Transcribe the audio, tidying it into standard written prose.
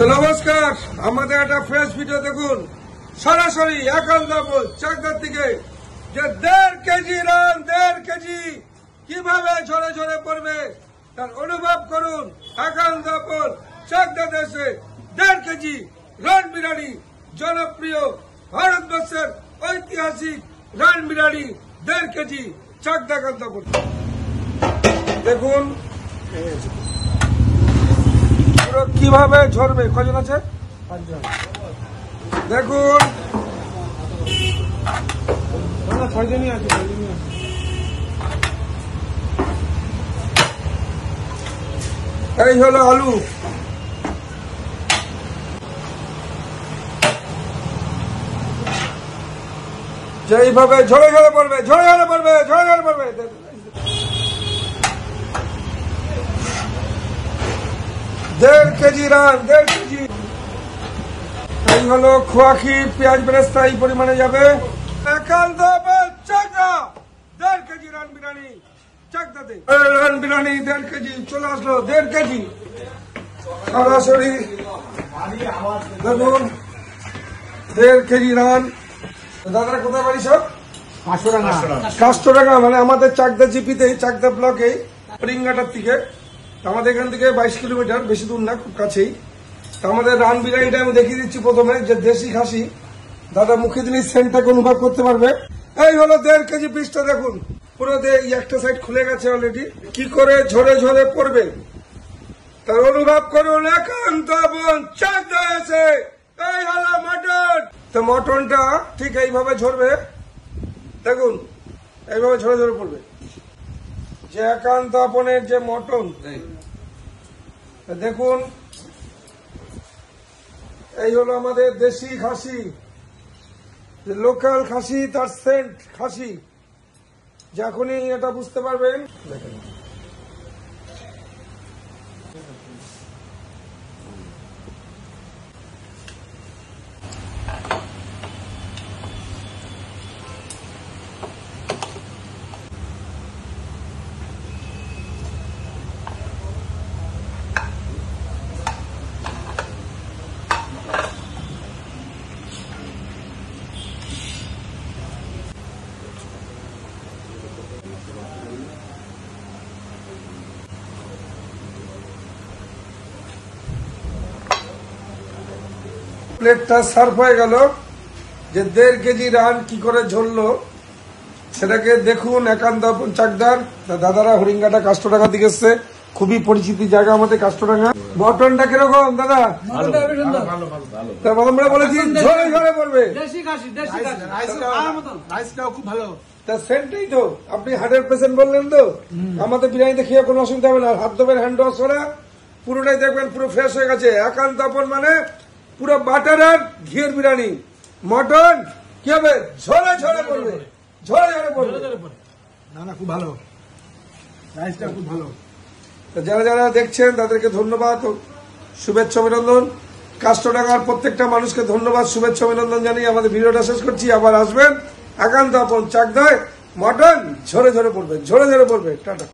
তো নমস্কার, আমাদের একটা ফ্রেশ ভিডিও দেখুন। সরাসরি একান্দাপুর চাকদার থেকে যে 1.5 কেজি রান 1.5 কেজি কিভাবে ঝরে ঝরে পড়বে তার অনুভব করুন। একান্দাপুর চাকদা দেশে 1.5 কেজি রান বিরিয়ানি, জনপ্রিয় ভারতবর্ষের ঐতিহাসিক রান বিরিয়ানি 1.5 কেজি চাকদা একান্দাপুর। দেখুন কিভাবে ঝরবে। কজন আছে? দেখুন এই হলো আলু। যেইভাবে ঝরে ঝরে পড়বে, ঝরে ঝরে পড়বে, ঝরে ঝরে পড়বে। 1.5 কেজি রান, 1.5 কেজি। এই হলো খোয়া ক্ষীর, পেঁয়াজ বেরেস্তা এই পরিমাণে যাবে। একান্দাপুর চাকদা 1.5 কেজি রান বিরিয়ানি চাকদাতে। রান বিরিয়ানি 1.5 কেজি চলে আসলো। 1.5 কেজি সরাসরি দেখুন 1.5 কেজি রান। দাদারা কোথায় বাড়ি? সব কাস্টরাঙ্গা, মানে আমাদের চাকদা জিপিতে, চাকদা ব্লকে রিঙ্গাটার থেকে। আমাদের এখান থেকে 22 কিলোমিটার, বেশি দূর না, খুব কাছেই। আমাদের রান বিরিয়ানিটা আমি দেখিয়ে দিচ্ছি প্রথমে, যে দেশি খাসি। দাদা মুখে দিনই সেন্টটাকে অনুভব করতে পারবে। এই হলো 1.5 কেজি পিসটা। দেখুন পুরো একটা সাইড খুলে গেছে অলরেডি। কি করে ঝরে ঝরে পড়বে তার অনুভব করুন। একান্দাপুর চাকদা আছে। এই হলো মটন। তো মটনটা ঠিক এইভাবে ঝরবে। দেখুন এইভাবে ঝরে ঝরে পড়বে। যে একান্দাপুরের যে মটন দেখুন, এই হলো আমাদের দেশি খাসি, লোকাল খাসি, তার সেন্ট খাসি। যখনই এটা বুঝতে পারবেন। প্লেটটা সার্ভ হয়ে গেল। যে 1.5 কেজি রান কি করে ঝরলো সেটাকে দেখুন। একান্দাপুর চাকদার দাদারা হরিঙ্গাটা কাস্টরাঙ্গা দিকে এসছে, খুবই পরিচিতি জায়গা আমাদের কাস্টরাঙ্গা। মটনটা কিরকম দাদা? আমরা বলেছি ঝরে ঝরে পড়বে। খুব ভালো। সেন্টই তো আপনি হার্টের পেশেন্ট বললেন তো, আমাদের বিরিয়ানিতে খেয়ে কোনো অসুবিধা হবে না। হাত ধোবেন, হ্যান্ড ওয়াশ করা, পুরোটাই দেখবেন পুরো ফ্রেশ হয়ে গেছে। একান্দাপুর মানে পুরো বাটার আর ঘিয়ের বিরিয়ানি। মটন কি হবে? ঝরে ঝরে পড়বে, ঝরে ঝরে পড়বে। না খুব ভালো, রাইসটা খুব ভালো। যারা যারা দেখছেন তাদেরকে ধন্যবাদ ও শুভেচ্ছা অভিনন্দন। কাস্টরাঙ্গার প্রত্যেকটা মানুষকে ধন্যবাদ, শুভেচ্ছা অভিনন্দন জানিয়ে আমাদের ভিডিওটা শেষ করছি। আবার আসবেন। একান্দাপুর চাকদায় মটন ঝরে ঝরে পড়বে, ঝরে ঝরে পড়বে। টাটা।